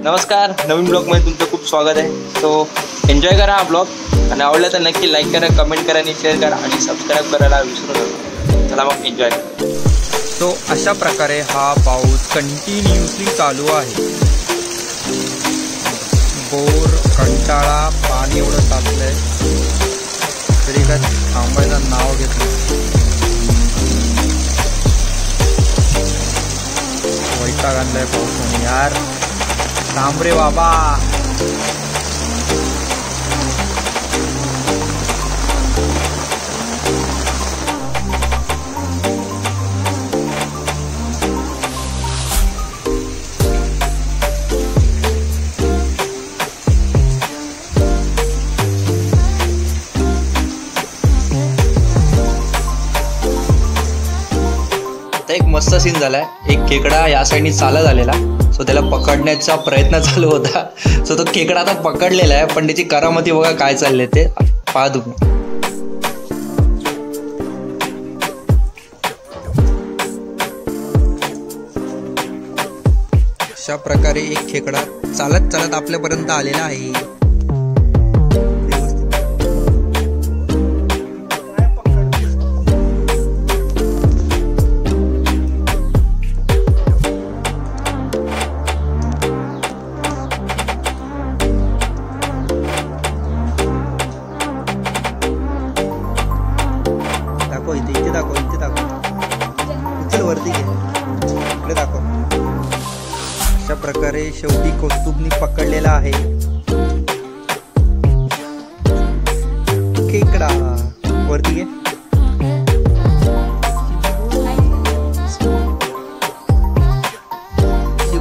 नमस्कार, नवीन ब्लॉगमध्ये तुमचं खूप स्वागत आहे. सो एन्जॉय करा हा ब्लॉग आणि आवडला तर नक्की लाईक करा, कमेंट करा आणि शेअर करा आणि सबस्क्राईब करायला विसरू नका. चला मग एन्जॉय करा. सो अशा प्रकारे हा पाऊस कंटिन्युअसली चालू आहे. बोर कंटाळा पाणी एवढं तापलंय तरी काय थांबायचं नाव घेतलं. वैताग आणलाय पावसाने यार. थांब रे बाबा. एक मस्त सीन झालाय. एक खेकडा या साईडनी चालत आलेला. सो त्याला पकडण्याचा प्रयत्न चालू होता. सो तो खेकडा आता पकडलेला आहे, पण त्याची करामती बघा काय चालले ते पहा तुम्ही. अशा प्रकारे एक खेकडा चालत चालत आपल्यापर्यंत आलेला आहे. इथे दाखव, इथे दाखव. चल वरती घे, इकडे दाखव. अशा प्रकारे शेवटी कौस्तुभनी पकडलेला आहे खेकडा. वरती घे.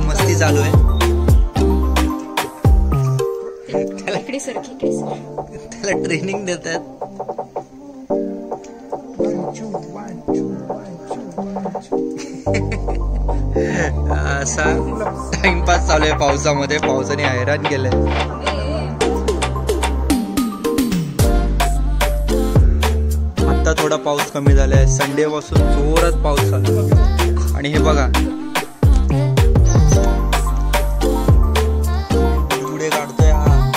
मस्ती चालू आहे. त्याला ट्रेनिंग देतात. असा टाइमपास चालू आहे पावसामध्ये. पावसाने हैराण केलंय. आता थोडा पाऊस कमी झालाय. संडे पासून जोरात पाऊस चालू. आणि हे बघा उडे काढतोय हा.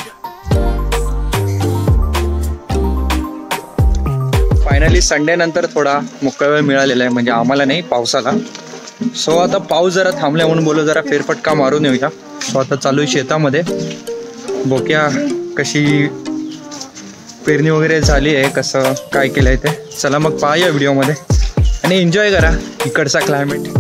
फायनली संडे नंतर थोडा मोकळा वेळ मिळालेला आहे, म्हणजे आम्हाला नाही, पावसाला. सो आता पाऊस जरा थांबलाय म्हणून बोलू जरा फेरफटका मारून येऊया. सो आता चालू आहे शेतामध्ये. बघूया कशी पेरणी वगैरे झाली आहे, कसं काय केलंय ते. चला मग पाहूया व्हिडिओमध्ये आणि एन्जॉय करा इकडचा क्लायमेट.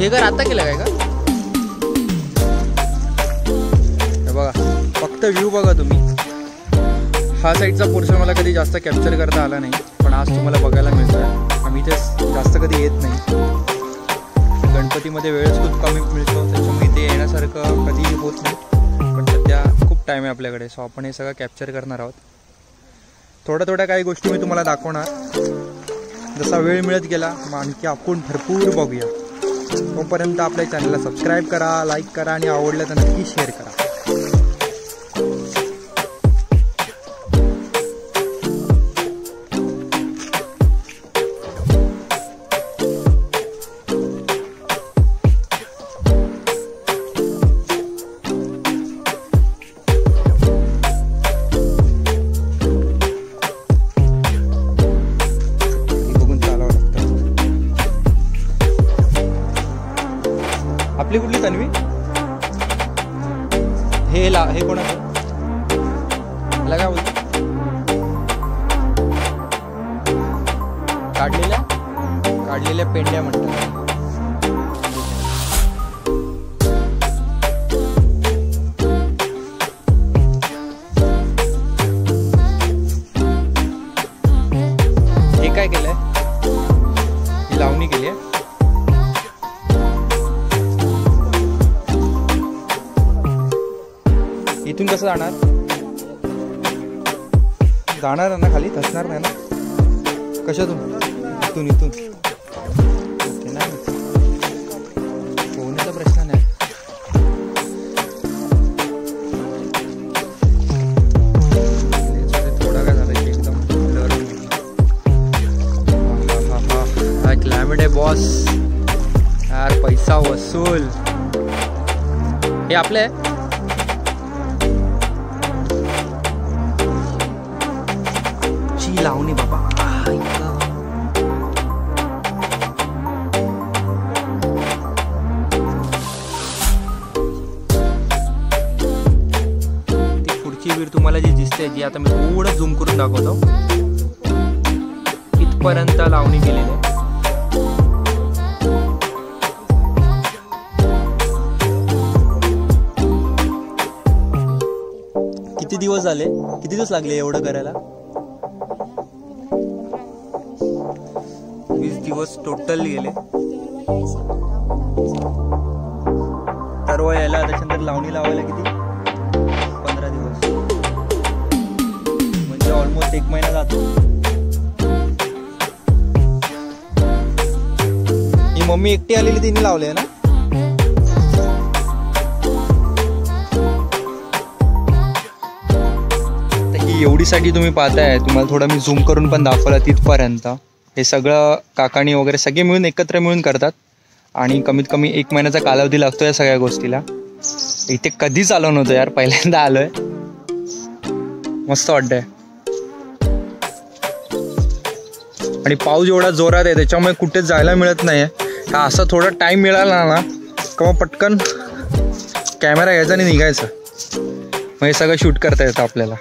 हे घर आता केलं काय का? हे बघा, फक्त व्ह्यू बघा तुम्ही. हा साईडचा पोर्शन मला कधी जास्त कॅप्चर करता आला नाही, पण आज तुम्हाला बघायला मिळतोय. आम्ही ते जास्त कधी येत नाही. गणपतीमध्ये वेळच खूप कमी मिळतो, त्याच्यामुळे ते येण्यासारखं कधी होत नाही. पण सध्या खूप टाईम आहे आपल्याकडे, सो आपण हे सगळं कॅप्चर करणार आहोत. थोड्या काही गोष्टी मी तुम्हाला दाखवणार. जसा वेळ मिळत गेला मग आणखी आपण भरपूर बघूया. तोपर्यंत आपल्या चॅनलला सबस्क्राईब करा, लाईक करा आणि आवडलं तर नक्की शेअर करा. आपली कुठली तन्वी? हे कोणाचं? मला काय बोलतो? काढलेल्या पेंड्या म्हणतात. हे काय केलंय? ही लावणी केली आहे. इथून कसं जाणार ना खाली? धसणार नाही ना? कशातून? इथून ओके. नाही पोहण्याचा प्रश्न नाही. थोडा काय झालं की एकदम हा क्लायमेट आहे बॉस यार. पैसा वसूल. हे आपलं आहे. लावणी बाबा. ती पुढची विहीर तुम्हाला जी दिसते, जी आता मी थोडं झूम करून दाखवतो, इथपर्यंत लावणी केलेली आहे. किती दिवस झाले? किती दिवस लागले एवढं करायला? 20 दिवस टोटल गेले. सर्व यायला, त्याच्यानंतर लावणी लावायला किती? 15 दिवस, म्हणजे ऑलमोस्ट 1 महिना जातो. ही मम्मी एकटी आलेली, तिने लावले ना? ही एवढीसाठी तुम्ही पाहताय. तुम्हाला थोडं मी झूम करून पण दाखवलं तिथपर्यंत. हे सगळं काकाणी वगैरे सगळे मिळून एकत्र मिळून करतात आणि कमीत कमी 1 महिन्याचा कालावधी लागतो या सगळ्या गोष्टीला. इथे कधीच आलो नव्हतो यार, पहिल्यांदा आलोय. मस्त वाटतंय. आणि पाऊस एवढा जोरात आहे त्याच्यामुळे कुठे जायला मिळत नाही. हा असा थोडा टाइम मिळाला ना किंवा पटकन कॅमेरा घ्यायचा आणि निघायचं, मग हे सगळं शूट करता येतं आपल्याला.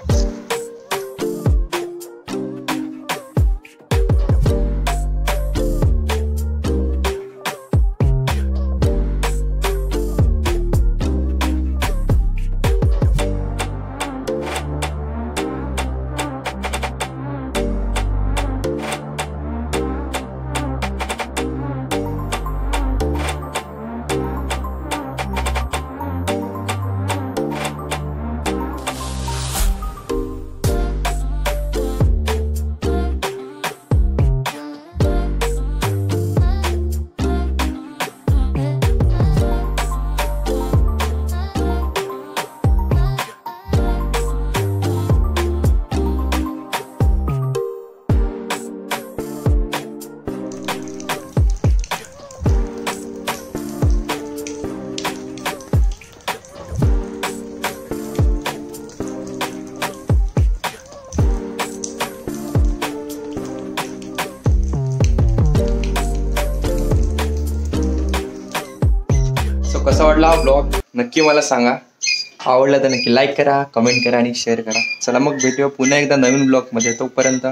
कसा वाटला हा ब्लॉग नक्की मला सांगा. आवडला तर नक्की लाईक करा, कमेंट करा आणि शेअर करा. चला मग भेटूया पुन्हा एकदा नवीन ब्लॉगमध्ये. तोपर्यंत